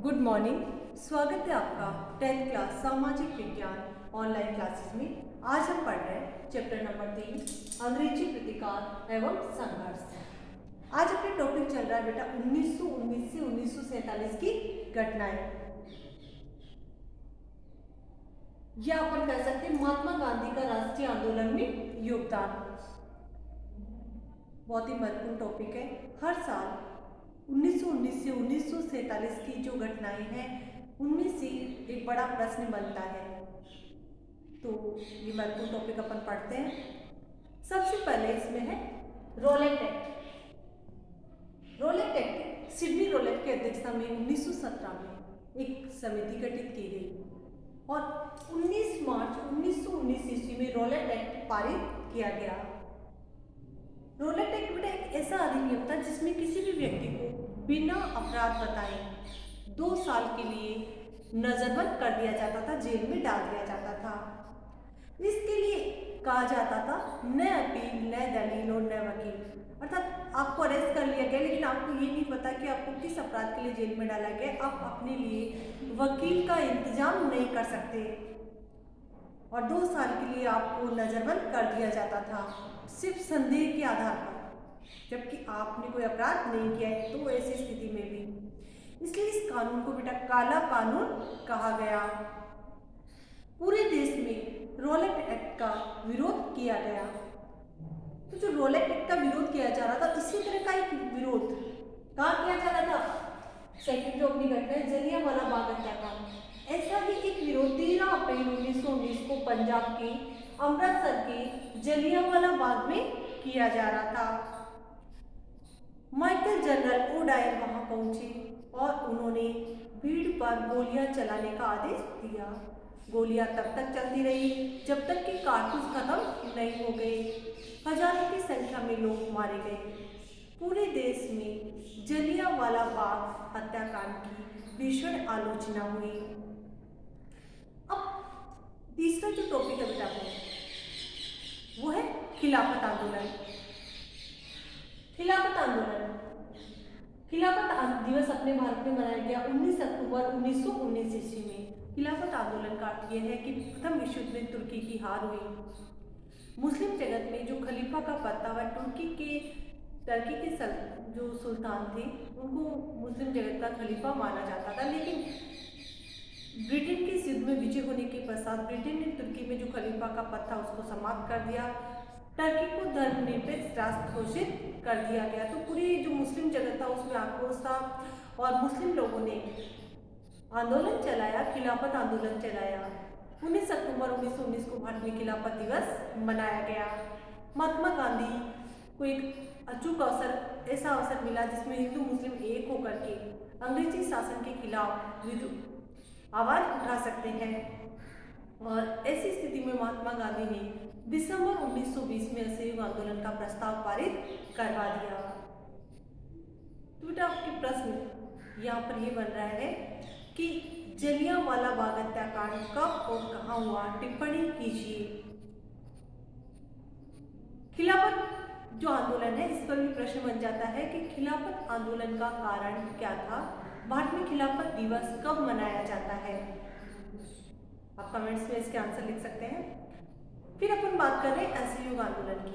Good morning. स्वागत है आपका 10th क्लास सामाजिक विज्ञान ऑनलाइन क्लासेस में। आज हम पढ़ रहे हैं चैप्टर नंबर 3 अंग्रेजी प्रतिकार एवं संघर्ष। आज अपने टॉपिक चल रहा है बेटा 1919 से 1947 की घटनाएं, या अपन कह सकते हैं महात्मा गांधी का राष्ट्रीय आंदोलन में योगदान। बहुत ही महत्वपूर्ण टॉपिक है। हर साल 1919 से 1947 की जो घटनाएं हैं उनमें से एक बड़ा प्रश्न बनता है, तो ये महत्वपूर्ण टॉपिक अपन पढ़ते हैं। सबसे पहले इसमें है Rowlatt Act. Rowlatt Act Sidney Rowlatt की अध्यक्षता में 1917 में एक समिति गठित की गई और 19 मार्च 1919 ईस्वी में रोलेट एक्ट पारित किया गया। रोलेट एक्ट बेटा एक ऐसा अधिनियम था जिसमें किसी भी व्यक्ति को बिना अपराध बताए 2 साल के लिए नजरबंद कर दिया जाता था, जेल में डाल दिया जाता था। इसके लिए कहा जाता था न अपील, न दलील और न वकील। अर्थात आपको अरेस्ट कर लिया गया लेकिन आपको ये नहीं पता कि आपको किस अपराध के लिए जेल में डाला गया, आप अपने लिए वकील का इंतजाम नहीं कर सकते और 2 साल के लिए आपको नजरबंद कर दिया जाता था सिर्फ संदेह के आधार पर, जबकि आपने कोई अपराध नहीं किया है। तो ऐसी स्थिति में भी इसलिए इस कानून को बेटा काला कानून कहा गया। पूरे देश में रोलेट एक्ट का विरोध किया गया। तो जो रोलेट एक्ट का विरोध किया जा रहा था, इसी तरह का एक विरोध कहाँ किया जा रहा था? सेकंड जो अपनी घटना है जलियांवाला बाग हत्याकांड। ऐसा ही एक विरोध 13 अप्रैल 1919 को पंजाब के अमृतसर के जलियांवाला बाग में किया जा रहा था। माइकल जनरल ओडायर वहां पहुंचे और उन्होंने भीड़ पर गोलियां चलाने का आदेश दिया। गोलियां तब तक चलती रही जब तक कि कारतूस खत्म नहीं हो गए। हजारों की संख्या में लोग मारे गए। पूरे देश में जलियांवाला बाग हत्याकांड की भीषण आलोचना हुई। अब तीसरा जो टॉपिक है बेटा वो है खिलाफत आंदोलन। खिलाफत आंदोलन, खिलाफत दिवस अपने भारत में मनाया गया 19 अक्टूबर 1919 ईस्वी में। खिलाफत आंदोलन का अर्थ यह है कि प्रथम विश्व युद्ध में तुर्की की हार हुई। मुस्लिम जगत में जो खलीफा का पद था वह टर्की के जो सुल्तान थे उनको मुस्लिम जगत का खलीफा माना जाता था, लेकिन ब्रिटेन के युद्ध में विजय होने के पश्चात ब्रिटेन ने तुर्की में जो खलीफा का पद था उसको समाप्त कर दिया। टर्की को धर्मनिरपेक्ष राष्ट्र घोषित कर दिया गया। तो पूरी जो मुस्लिम जगत था उसमें आक्रोश था और मुस्लिम लोगों ने आंदोलन चलाया, खिलाफत आंदोलन चलाया। 19 अक्टूबर 1919 को भारत में खिलाफत दिवस मनाया गया। महात्मा गांधी को एक अचूक अवसर, ऐसा अवसर मिला जिसमें हिंदू मुस्लिम एक होकर के अंग्रेजी शासन के खिलाफ आवाज उठा सकते हैं और ऐसी स्थिति में महात्मा गांधी ने दिसंबर 1920 में असहयोग आंदोलन का प्रस्ताव पारित करवा दिया। तो बेटा आपके प्रश्न यहाँ पर ये बन रहा है कि जलियांवाला बाग हत्याकांड कब और कहाँ हुआ, टिप्पणी कीजिए। खिलाफत जो आंदोलन है इस पर भी प्रश्न बन जाता है कि खिलाफत आंदोलन का कारण क्या था, भारत में खिलाफत दिवस कब मनाया जाता है। आप कमेंट्स में इसके आंसर लिख सकते हैं। फिर अपन बात कर रहे हैं असहयोग आंदोलन की।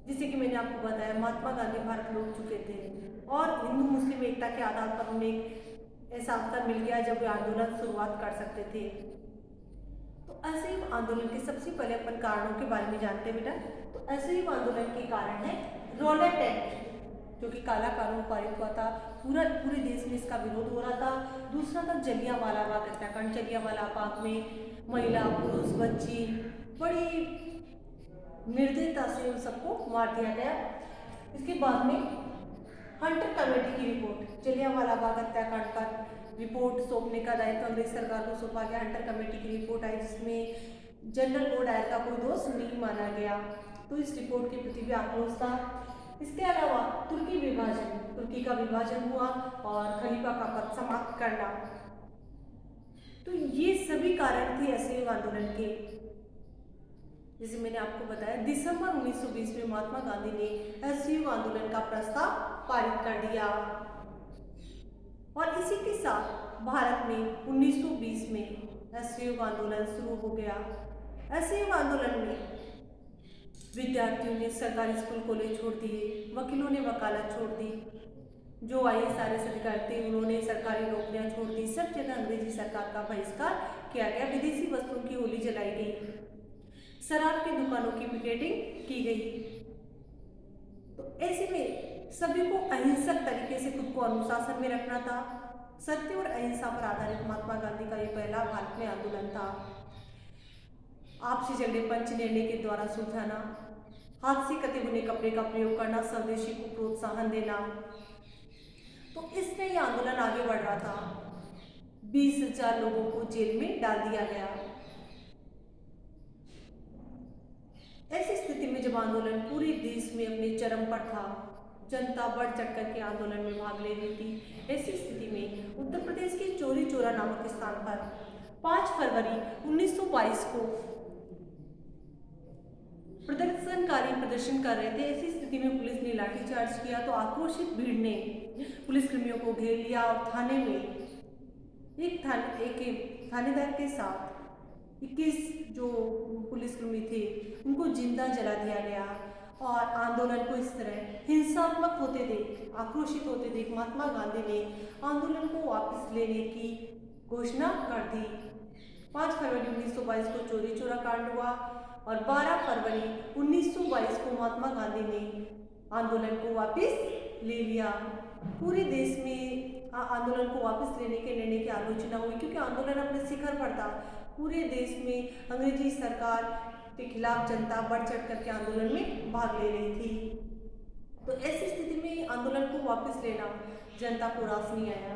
जैसे कि मैंने आपको बताया महात्मा गांधी भारत लौट चुके थे और हिंदू मुस्लिम एकता के आधार पर उन्हें ऐसा अवसर मिल गया जब वे आंदोलन शुरुआत कर सकते थे। तो असहयोग आंदोलन के सबसे पहले अपन कारणों के बारे में जानते हैं बेटा। तो असहयोग आंदोलन के कारण है रोलेट एक्ट, जो कि काला कानून पारित हुआ था। पूरे देश में इसका विरोध हो रहा था। दूसरा था जलियांवाला बाग हत्याकांड। जलियांवाला बाग में महिला, पुरुष, बच्ची बड़ी निर्दयता से उन सबको मार दिया गया। इसके बाद में हंटर कमेटी की रिपोर्ट, जलियांवाला बाग हत्याकांड पर रिपोर्ट सौंपने का दायित्व अंग्रेज सरकार को सौंपा गया। हंटर कमेटी की रिपोर्ट आई जिसमें जनरल ओडायर का कोई दोष नहीं माना गया, तो इस रिपोर्ट के प्रति भी आक्रोश था। इसके अलावा तुर्की का विभाजन हुआ और खलीफा का पद समाप्त करना। तो ये सभी कारण थे असहयोग आंदोलन के। जैसे मैंने आपको बताया दिसंबर 1920 में महात्मा गांधी ने असहयोग आंदोलन का प्रस्ताव पारित कर दिया। और इसी के साथ भारत में 1920 में असहयोग आंदोलन शुरू हो गया। असहयोग आंदोलन में विद्यार्थियों ने सरकारी स्कूल कॉलेज छोड़ दिए, वकीलों ने वकालत छोड़ दी, जो IAS अधिकारी थे उन्होंने सरकारी नौकरियां छोड़ दी। सब जगह अंग्रेजी सरकार का बहिष्कार किया गया, विदेशी वस्तुओं की होली जलाई गई, शराब की दुकानों की पिकेटिंग की गई। तो ऐसे में सभी को अहिंसक तरीके से खुद को अनुशासन में रखना था। सत्य और अहिंसा पर आधारित महात्मा गांधी का ये पहला भारत में आंदोलन था। आपसी झगड़े पंच निर्णय के द्वारा सुलझाना, हाथ से कते बुने कपड़े का प्रयोग करना, स्वदेशी को प्रोत्साहन देना। तो इससे ये आंदोलन आगे बढ़ रहा था। 20,000 लोगों को जेल में डाल दिया गया। ऐसी स्थिति में जब आंदोलन पूरे देश में अपने चरम पर था, जनता बढ़ चढ़ कर के आंदोलन में भाग ले रही थी। ऐसी स्थिति में उत्तर प्रदेश के चौरी चौरा नामक स्थान पर 5 फरवरी 1922 को प्रदर्शनकारी प्रदर्शन कर रहे थे। ऐसी स्थिति में पुलिस ने लाठीचार्ज किया तो आक्रोशित भीड़ ने पुलिसकर्मियों को घेर लिया और थाने में एक थानेदार के साथ 21 जो पुलिसकर्मी थे उनको जिंदा जला दिया गया। और आंदोलन को इस तरह हिंसात्मक होते देख, आक्रोशित होते देख महात्मा गांधी ने आंदोलन को वापस लेने की घोषणा कर दी। 5 फरवरी 1922 को चौरी चौरा कांड हुआ और 12 फरवरी 1922 को महात्मा गांधी ने आंदोलन को वापस ले लिया। पूरे देश में आंदोलन को वापस लेने के निर्णय की आलोचना हुई, क्योंकि आंदोलन अपने शिखर पर था। पूरे देश में अंग्रेजी सरकार के खिलाफ जनता बढ़ चढ़ करके आंदोलन में भाग ले रही थी। तो ऐसी स्थिति में आंदोलन को वापस लेना जनता को रास नहीं आया।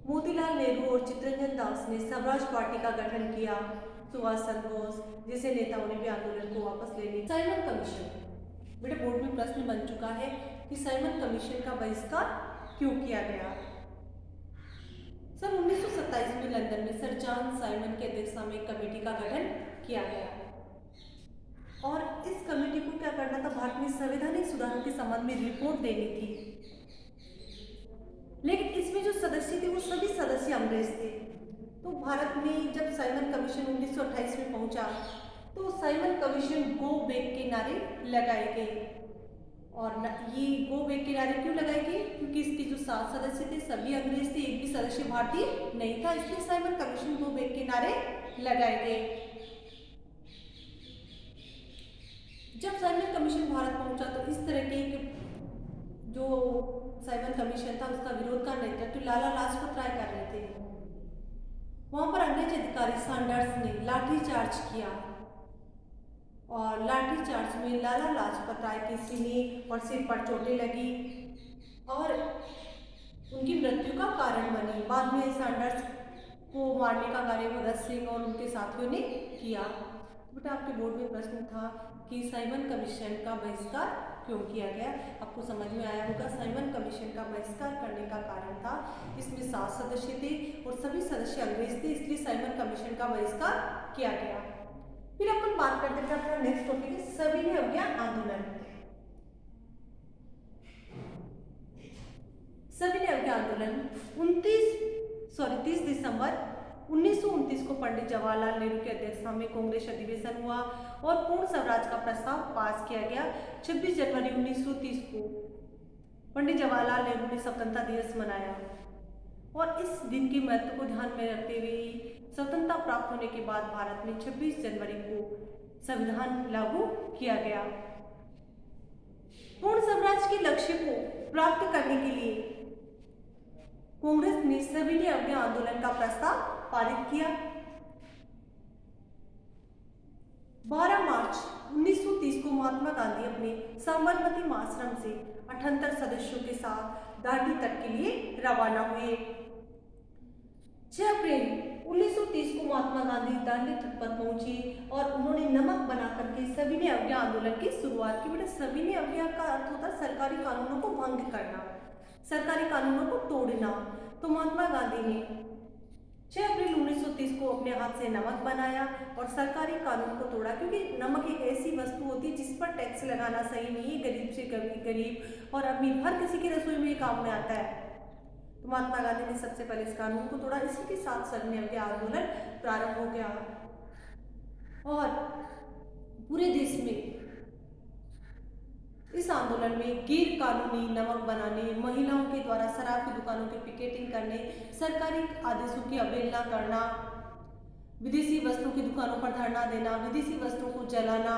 मोतीलाल नेहरू और चित्तरंजन दास ने स्वराज पार्टी का गठन किया। सुभाष चंद्र बोस जैसे नेताओं ने भी आंदोलन को वापस लेने। साइमन कमीशन, बेटा बोर्ड में प्रश्न बन चुका है कि साइमन कमीशन का बहिष्कार क्यों किया गया। सन 1927 में लंदन में सर जॉन साइमन की अध्यक्षता में एक कमेटी का गठन किया गया और इस कमेटी को क्या करना था, भारत में संवैधानिक सुधारों के संबंध में रिपोर्ट देनी थी। लेकिन इसमें जो सदस्य थे वो सभी सदस्य अंग्रेज थे। तो भारत में जब साइमन कमीशन 1928 में पहुंचा तो साइमन कमीशन गो बैक के नारे लगाए गए। और ये गो बैक के नारे क्यों लगाए गए, क्योंकि इसके जो 7 सदस्य थे सभी अंग्रेज थे, एक भी सदस्य भारतीय नहीं था, इसलिए साइमन कमीशन गो बैक के नारे लगाए गए। जब साइमन कमीशन भारत पहुंचा तो इस तरह के जो साइमन कमीशन था उसका विरोध का नेतृत्व लाला लाजपत राय कर रहे थे। वहां पर अंग्रेज अधिकारी सैंडर्स ने लाठीचार्ज किया और लाठीचार्ज में लाला लाजपत राय के सीने और सिर पर चोटें लगी और उनकी मृत्यु का कारण बनी। बाद में सैंडर्स को मारने का कार्य भगत सिंह और उनके साथियों ने किया। बेटा आपके बोर्ड में प्रश्न था कि साइमन कमीशन का बहिष्कार क्यों किया गया। आपको समझ में आया होगा। साइमन कमीशन का बहिष्कार करने का कारण था इसमें 7 सदस्य थे और सभी सदस्य अंग्रेज थे, इसलिए साइमन कमीशन का बहिष्कार किया गया। फिर अपन बात करते हैं अपना नेक्स्ट टॉपिक है सविनय अवज्ञा आंदोलन। सविनय अवज्ञा आंदोलन 30 दिसंबर 1929 को पंडित जवाहरलाल नेहरू की अध्यक्षता में कांग्रेस अधिवेशन हुआ और पूर्ण स्वराज का प्रस्ताव पास किया गया। 26 जनवरी 1930 को पंडित जवाहरलाल नेहरू ने स्वतंत्रता दिवस मनाया और इस दिन के महत्व को ध्यान में रखते हुए स्वतंत्रता प्राप्त होने के बाद भारत में 26 जनवरी को संविधान लागू किया गया। पूर्ण स्वराज के लक्ष्य को प्राप्त करने के लिए कांग्रेस ने सविनय अवज्ञा आंदोलन का प्रस्ताव पारित किया। 12 मार्च 1930 को महात्मा गांधी अपने साबरमती आश्रम से 78 सदस्यों के साथ दांडी तट के लिए रवाना हुए। 6 अप्रैल 1930 को महात्मा गांधी दांडी तट पर पहुंचे और उन्होंने नमक बना करके सविनय अवज्ञा आंदोलन की शुरुआत की। बेटा सविनय अवज्ञा का अर्थ होता है सरकारी कानूनों को भंग करना, सरकारी कानूनों को तोड़ना। तो महात्मा गांधी ने 6 अप्रैल 1930 को अपने हाथ से नमक बनाया और सरकारी कानून को तोड़ा, क्योंकि नमक एक ऐसी वस्तु होती है जिस पर टैक्स लगाना सही नहीं है। गरीब से गरीब और अमीर हर किसी की रसोई में ये काम में आता है। तो महात्मा गांधी ने सबसे पहले इस कानून को तोड़ा। इसी के साथ सविनय आंदोलन प्रारंभ हो गया और पूरे देश में इस आंदोलन में गैर कानूनी नमक बनाने, महिलाओं के द्वारा शराब की दुकानों की पिकेटिंग करने, सरकारी आदेशों की अवहेलना करना, विदेशी वस्त्रों की दुकानों पर धरना देना, विदेशी वस्त्रों को जलाना,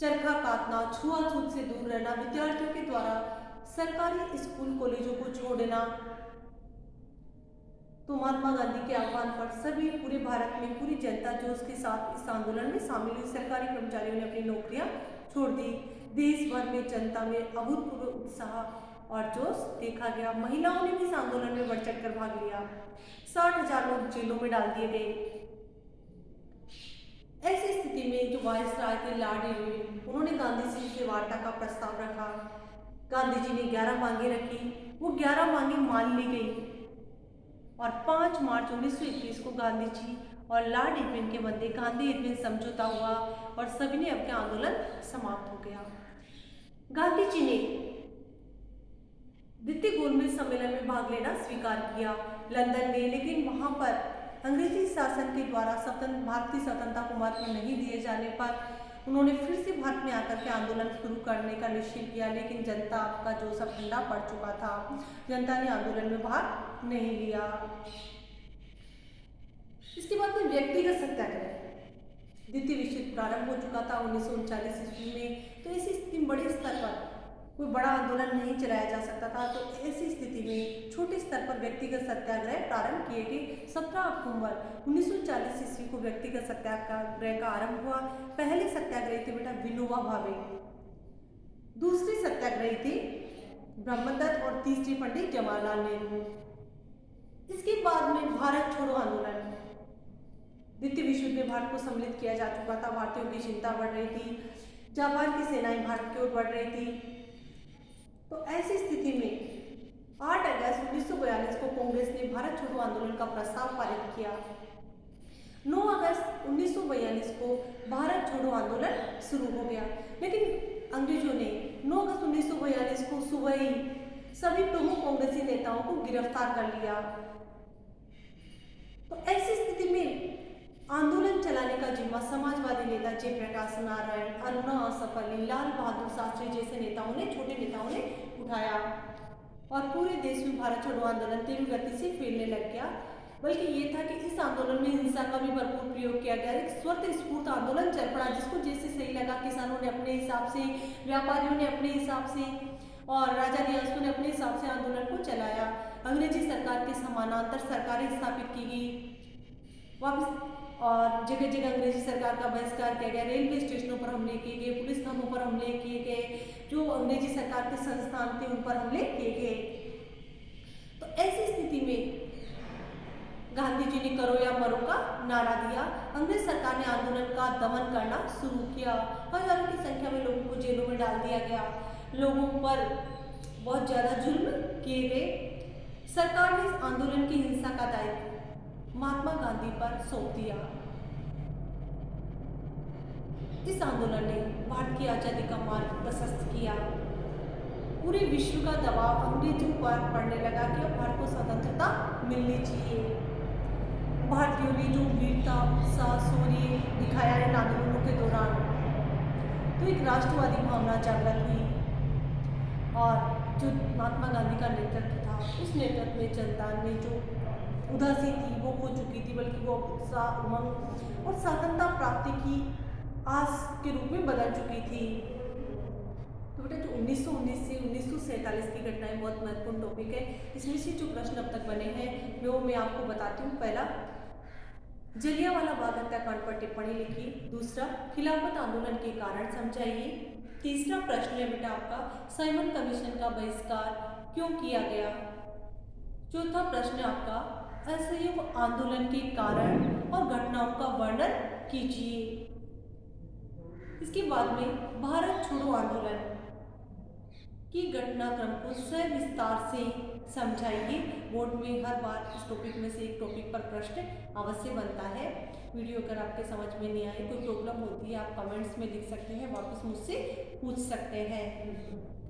चरखा काटना, छुआछूत से दूर रहना, विद्यार्थियों के द्वारा सरकारी स्कूल कॉलेजों को छोड़ना। तो महात्मा गांधी के आह्वान पर सभी पूरे भारत में पूरी जनता जोश के साथ इस आंदोलन में शामिल हुई। सरकारी कर्मचारियों ने अपनी नौकरियां छोड़ दी। देश भर में जनता में अभूतपूर्व उत्साह और जोश देखा गया। महिलाओं ने भी इस आंदोलन में बढ़ चढ़ कर भाग लिया। 60,000 लोग जेलों में डाल दिए गए। ऐसी स्थिति में जो वायसराय थे लॉर्ड इरविन, उन्होंने गांधी जी से वार्ता का प्रस्ताव रखा। गांधी जी ने 11 मांगे रखी। वो 11 मांगे मान ली गई और 5 मार्च 1921 को गांधी जी और लॉर्ड इरविन के मध्य गांधी इरविन समझौता हुआ और सविनय अवज्ञा आंदोलन समाप्त हो गया। गांधी जी ने द्वितीय गोलमेज सम्मेलन में भाग लेना स्वीकार किया, लंदन गए, लेकिन वहां पर अंग्रेजी शासन के द्वारा भारतीय स्वतंत्रता को महत्व नहीं दिए जाने पर उन्होंने फिर से भारत में आकर के आंदोलन शुरू करने का निश्चय किया, लेकिन जनता का जोश अब ठंडा पड़ चुका था। जनता ने आंदोलन में भाग नहीं लिया। इसके बाद में व्यक्तिगत सत्याग्रह, द्वितीय विश्व युद्ध प्रारंभ हो चुका था 1939 ईस्वी में। तो ऐसी स्थिति में बड़े स्तर पर कोई बड़ा आंदोलन नहीं चलाया जा सकता था। तो ऐसी स्थिति में छोटे स्तर पर व्यक्तिगत सत्याग्रह प्रारंभ किए गए। 17 अक्टूबर 1940 ईस्वी को व्यक्तिगत सत्याग्रह का आरंभ हुआ। पहले सत्याग्रही थे बेटा विनोबा भावे, दूसरे सत्याग्रही थे ब्रह्मदत्त और तीसरे पंडित जवाहरलाल नेहरू। इसके बाद में भारत छोड़ो आंदोलन, द्वितीय विश्व युद्ध में भारत को सम्मिलित किया जा चुका था। भारतीयों की चिंता बढ़ रही थी, जापान की सेनाएं भारत की ओर बढ़ रही थी। तो ऐसी स्थिति में 8 अगस्त 1942 को कांग्रेस ने भारत छोड़ो आंदोलन का प्रस्ताव पारित किया। 9 अगस्त 1942 को भारत छोड़ो आंदोलन शुरू हो गया, लेकिन अंग्रेजों ने 9 अगस्त 1942 को सुबह ही सभी प्रमुख कांग्रेसी नेताओं को गिरफ्तार कर लिया। तो ऐसी स्थिति में आंदोलन चलाने का जिम्मा समाजवादी नेता जयप्रकाश नारायण, अरुणा असफअली, लाल बहादुर शास्त्री जैसे नेताओं ने, छोटे नेताओं ने उठाया और पूरे देश में भारत छोड़ो आंदोलन तेज गति से फैलने लग गया। बल्कि ये था कि इस आंदोलन में हिंसा का भी भरपूर प्रयोग किया गया। एक स्वतःस्फूर्त आंदोलन चल पड़ा, जिसको जैसे सही लगा, किसानों ने अपने हिसाब से, व्यापारियों ने अपने हिसाब से और राजा रियासतों ने अपने हिसाब से आंदोलन को चलाया। अंग्रेजी सरकार के समानांतर सरकारें स्थापित की गई वापस और जगह जगह अंग्रेजी सरकार का बहिष्कार किया गया। रेलवे स्टेशनों पर हमले किए गए, पुलिस थानों पर हमले किए गए, जो अंग्रेजी सरकार के संस्थान थे उन पर हमले किए गए। तो ऐसी स्थिति में गांधी जी ने करो या मरो का नारा दिया। अंग्रेज सरकार ने आंदोलन का दमन करना शुरू किया। हजारों की संख्या में लोगों को जेलों में डाल दिया गया, लोगों पर बहुत ज्यादा जुल्म किए गए। सरकार ने इस आंदोलन की हिंसा का दायित्व महात्मा गांधी पर सौंप दिया। इस आंदोलन ने भारत की आजादी का मार्ग प्रशस्त किया। पूरे विश्व का दबाव अंग्रेजों पर पड़ने लगा कि अब भारत को स्वतंत्रता मिलनी चाहिए। भारतीयों ने जो वीरता, उत्साह, शौर्य दिखाया इन आंदोलनों के दौरान, तो एक राष्ट्रवादी भावना जागृत हुई और जो महात्मा गांधी का नेतृत्व था, उस नेतृत्व में जनता ने जो उदासी थी वो खो चुकी थी, बल्कि वो उत्साह, उमंग और स्वतंत्रता प्राप्ति की आस के रूप में बदल चुकी थी। तो बेटा जो 1919 से 1947 की घटनाएं बहुत महत्वपूर्ण टॉपिक है। इसमें से जो प्रश्न अब तक बने हैं वो मैं आपको बताती हूँ। पहला, जलियांवाला बाग हत्याकांड पर टिप्पणी लिखिए। दूसरा, खिलाफत आंदोलन के कारण समझाइए। तीसरा प्रश्न है बेटा आपका, साइमन कमीशन का बहिष्कार क्यों किया गया। चौथा प्रश्न आपका, असहयोग आंदोलन के कारण और घटनाओं का वर्णन कीजिए। इसके बाद में भारत छोड़ो आंदोलन, कि घटनाक्रम को सविस्तार से समझाइए। बोर्ड में हर बार इस टॉपिक में से एक टॉपिक पर प्रश्न अवश्य बनता है। वीडियो अगर आपके समझ में नहीं आए, कोई प्रॉब्लम होती है, आप कमेंट्स में लिख सकते हैं, वापस मुझसे पूछ सकते हैं।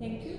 Thank you.